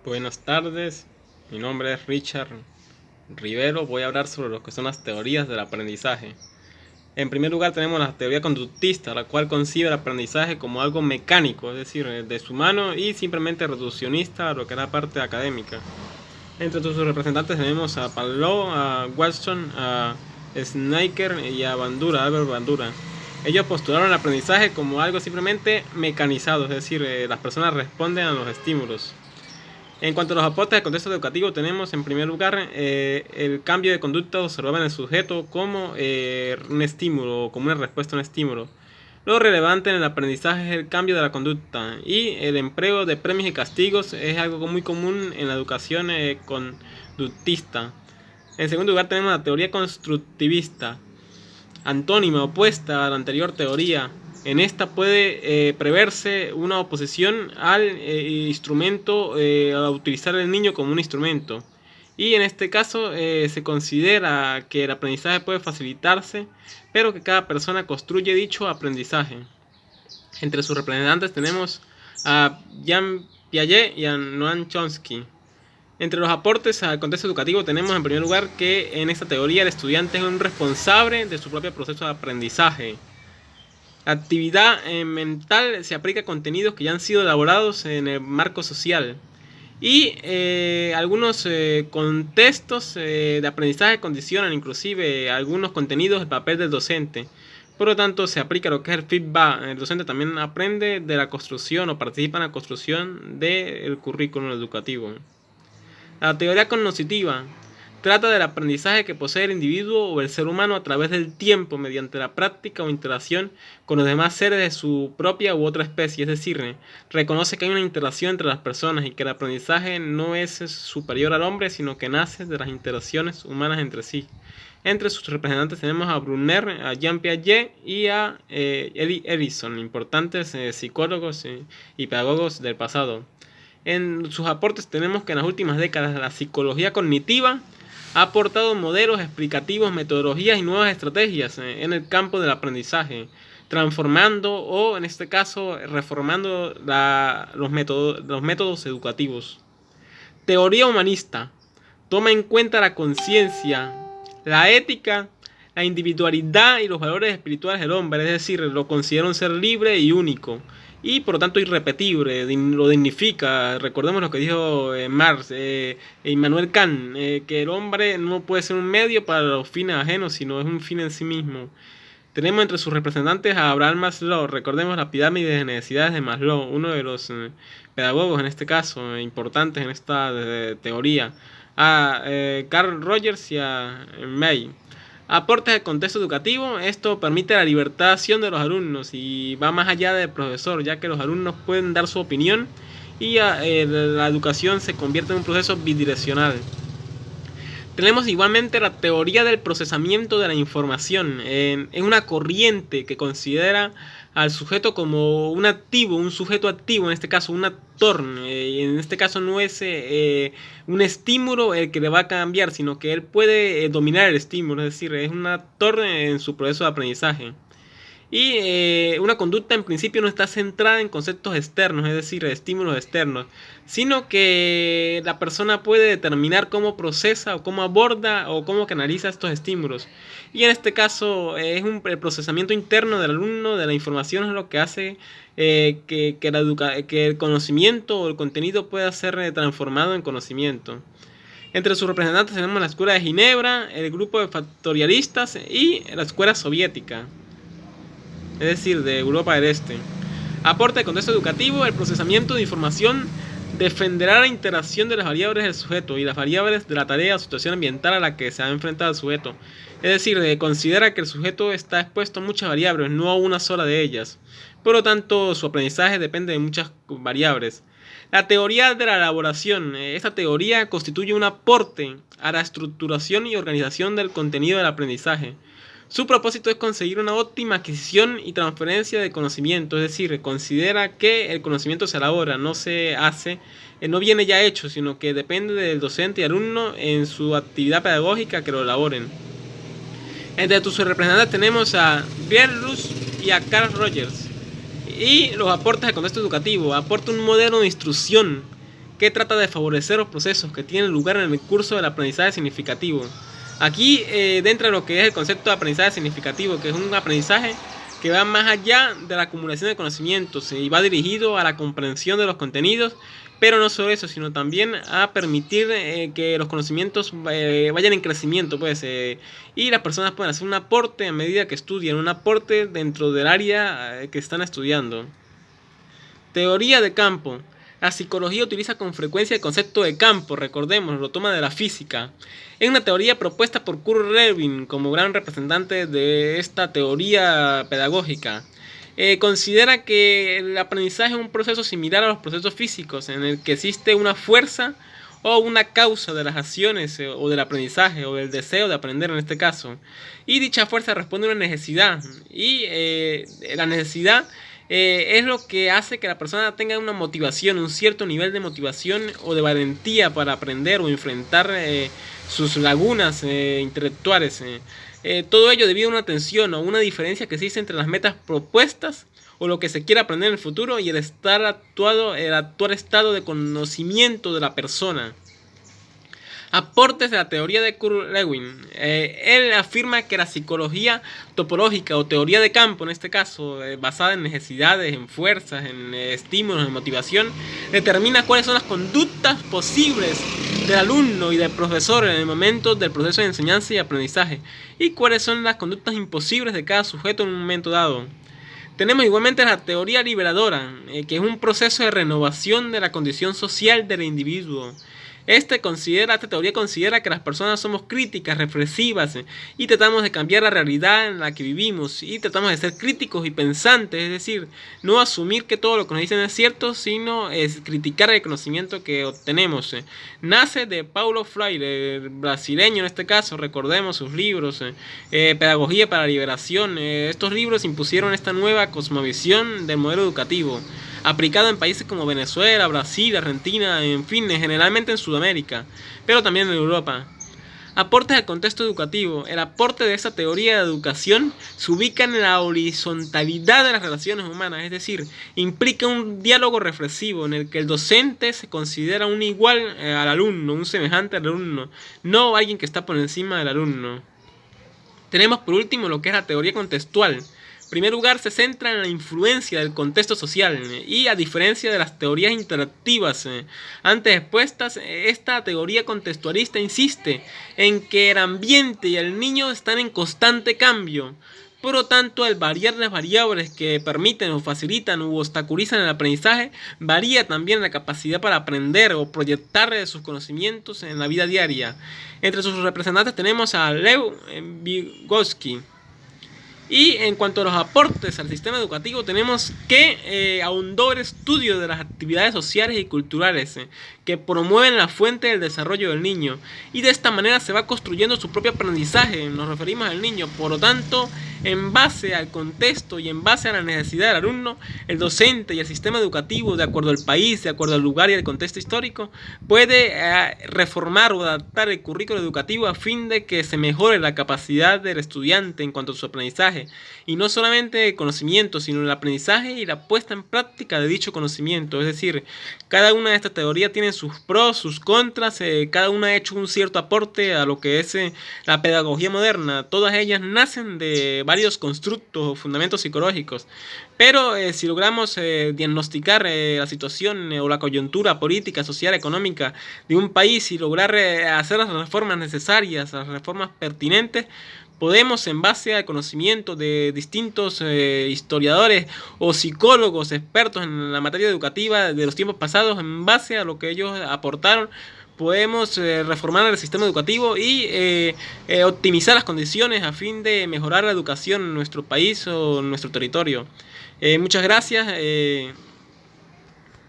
Buenas tardes, mi nombre es Richard Rivero. Voy a hablar sobre lo que son las teorías del aprendizaje. En primer lugar tenemos la teoría conductista, la cual concibe el aprendizaje como algo mecánico, es decir, deshumano y simplemente reduccionista a lo que es la parte académica. Entre sus representantes tenemos a Pavlov, a Watson, a Snaker y a Albert Bandura. Ellos postularon el aprendizaje como algo simplemente mecanizado, es decir, las personas responden a los estímulos. En cuanto a los aportes del contexto educativo, tenemos en primer lugar el cambio de conducta observado en el sujeto como un estímulo o como una respuesta a un estímulo. Lo relevante en el aprendizaje es el cambio de la conducta, y el empleo de premios y castigos es algo muy común en la educación conductista. En segundo lugar tenemos la teoría constructivista, antónima, opuesta a la anterior teoría. En esta puede preverse una oposición al instrumento, a utilizar el niño como un instrumento. Y en este caso se considera que el aprendizaje puede facilitarse, pero que cada persona construye dicho aprendizaje. Entre sus representantes tenemos a Jean Piaget y a Noam Chomsky. Entre los aportes al contexto educativo tenemos en primer lugar que en esta teoría el estudiante es un responsable de su propio proceso de aprendizaje. La actividad mental se aplica a contenidos que ya han sido elaborados en el marco social. Y algunos contextos de aprendizaje condicionan inclusive algunos contenidos el papel del docente. Por lo tanto, se aplica lo que es el feedback. El docente también aprende de la construcción o participa en la construcción del currículum educativo. La teoría cognitiva trata del aprendizaje que posee el individuo o el ser humano a través del tiempo mediante la práctica o interacción con los demás seres de su propia u otra especie. Es decir, reconoce que hay una interacción entre las personas y que el aprendizaje no es superior al hombre, sino que nace de las interacciones humanas entre sí. Entre sus representantes tenemos a Brunner, a Jean Piaget y a Eddie Edison, importantes psicólogos y pedagogos del pasado. En sus aportes tenemos que en las últimas décadas la psicología cognitiva ha aportado modelos explicativos, metodologías y nuevas estrategias en el campo del aprendizaje, transformando o en este caso reformando los métodos educativos. Teoría humanista toma en cuenta la conciencia, la ética, la individualidad y los valores espirituales del hombre, es decir, lo considera un ser libre y único, y por lo tanto irrepetible, lo dignifica. Recordemos lo que dijo Marx, Immanuel Kant, que el hombre no puede ser un medio para los fines ajenos, sino es un fin en sí mismo. Tenemos entre sus representantes a Abraham Maslow. Recordemos la pirámide de necesidades de Maslow, uno de los pedagogos en este caso, importantes en esta teoría. A Carl Rogers y a May. Aportes al contexto educativo. Esto permite la libertad de acción de los alumnos y va más allá del profesor, ya que los alumnos pueden dar su opinión y la educación se convierte en un proceso bidireccional. Tenemos igualmente la teoría del procesamiento de la información. Es una corriente que considera al sujeto como un activo, un sujeto activo, en este caso un actor. En este caso no es un estímulo el que le va a cambiar, sino que él puede dominar el estímulo, es decir, es un actor en su proceso de aprendizaje. Y una conducta en principio no está centrada en conceptos externos, es decir, estímulos externos, sino que la persona puede determinar cómo procesa o cómo aborda o cómo canaliza estos estímulos. Y en este caso el procesamiento interno del alumno de la información es lo que hace que el conocimiento o el contenido pueda ser transformado en conocimiento. Entre sus representantes tenemos la Escuela de Ginebra, el grupo de factorialistas y la Escuela Soviética, es decir, de Europa del Este. Aporte de contexto educativo. El procesamiento de información defenderá la interacción de las variables del sujeto y las variables de la tarea o situación ambiental a la que se ha enfrentado el sujeto. Es decir, considera que el sujeto está expuesto a muchas variables, no a una sola de ellas. Por lo tanto, su aprendizaje depende de muchas variables. La teoría de la elaboración. Esta teoría constituye un aporte a la estructuración y organización del contenido del aprendizaje. Su propósito es conseguir una óptima adquisición y transferencia de conocimiento, es decir, considera que el conocimiento se elabora, no se hace, no viene ya hecho, sino que depende del docente y alumno en su actividad pedagógica que lo elaboren. Entre sus representantes tenemos a Bierlus y a Carl Rogers. Y los aportes al contexto educativo. Aporta un modelo de instrucción que trata de favorecer los procesos que tienen lugar en el curso del aprendizaje significativo. Aquí, dentro de lo que es el concepto de aprendizaje significativo, que es un aprendizaje que va más allá de la acumulación de conocimientos y va dirigido a la comprensión de los contenidos, pero no solo eso, sino también a permitir que los conocimientos vayan en crecimiento, pues, y las personas puedan hacer un aporte a medida que estudian, un aporte dentro del área que están estudiando. Teoría de campo. La psicología utiliza con frecuencia el concepto de campo, recordemos, lo toma de la física. Es una teoría propuesta por Kurt Lewin como gran representante de esta teoría pedagógica. Considera que el aprendizaje es un proceso similar a los procesos físicos, en el que existe una fuerza o una causa de las acciones o del aprendizaje o del deseo de aprender en este caso. Y dicha fuerza responde a una necesidad, y la necesidad es lo que hace que la persona tenga una motivación, un cierto nivel de motivación o de valentía para aprender o enfrentar sus lagunas intelectuales. Todo ello debido a una tensión o una diferencia que existe entre las metas propuestas o lo que se quiere aprender en el futuro y el actual estado de conocimiento de la persona. Aportes de la teoría de Kurt Lewin. Él afirma que la psicología topológica o teoría de campo, en este caso, basada en necesidades, en fuerzas, en estímulos, en motivación, determina cuáles son las conductas posibles del alumno y del profesor en el momento del proceso de enseñanza y aprendizaje, y cuáles son las conductas imposibles de cada sujeto en un momento dado. Tenemos igualmente la teoría liberadora, que es un proceso de renovación de la condición social del individuo. Esta teoría considera que las personas somos críticas, reflexivas, y tratamos de cambiar la realidad en la que vivimos, y tratamos de ser críticos y pensantes, es decir, no asumir que todo lo que nos dicen es cierto, sino es criticar el conocimiento que obtenemos. Nace de Paulo Freire, brasileño en este caso, recordemos sus libros, Pedagogía para la Liberación. Estos libros impusieron esta nueva cosmovisión del modelo educativo, aplicado en países como Venezuela, Brasil, Argentina, en fin, generalmente en Sudamérica, pero también en Europa. Aportes al contexto educativo. El aporte de esta teoría de educación se ubica en la horizontalidad de las relaciones humanas, es decir, implica un diálogo reflexivo en el que el docente se considera un igual al alumno, un semejante al alumno, no alguien que está por encima del alumno. Tenemos por último lo que es la teoría contextual. En primer lugar, se centra en la influencia del contexto social y, a diferencia de las teorías interactivas antes expuestas, esta teoría contextualista insiste en que el ambiente y el niño están en constante cambio. Por lo tanto, al variar las variables que permiten o facilitan u obstaculizan el aprendizaje, varía también la capacidad para aprender o proyectar sus conocimientos en la vida diaria. Entre sus representantes tenemos a Lev Vygotsky. Y en cuanto a los aportes al sistema educativo, tenemos que ahondó el estudio de las actividades sociales y culturales que promueven la fuente del desarrollo del niño, y de esta manera se va construyendo su propio aprendizaje. Nos referimos al niño, por lo tanto, en base al contexto y en base a la necesidad del alumno, el docente y el sistema educativo, de acuerdo al país, de acuerdo al lugar y al contexto histórico, puede reformar o adaptar el currículo educativo a fin de que se mejore la capacidad del estudiante en cuanto a su aprendizaje, y no solamente el conocimiento, sino el aprendizaje y la puesta en práctica de dicho conocimiento. Es decir, cada una de estas teorías tiene sus pros, sus contras, cada una ha hecho un cierto aporte a lo que es la pedagogía moderna. Todas ellas nacen de varios constructos o fundamentos psicológicos, pero si logramos diagnosticar la situación o la coyuntura política, social, económica de un país y lograr hacer las reformas necesarias, las reformas pertinentes, podemos, en base al conocimiento de distintos historiadores o psicólogos expertos en la materia educativa de los tiempos pasados, en base a lo que ellos aportaron, podemos reformar el sistema educativo y optimizar las condiciones a fin de mejorar la educación en nuestro país o en nuestro territorio. Muchas gracias.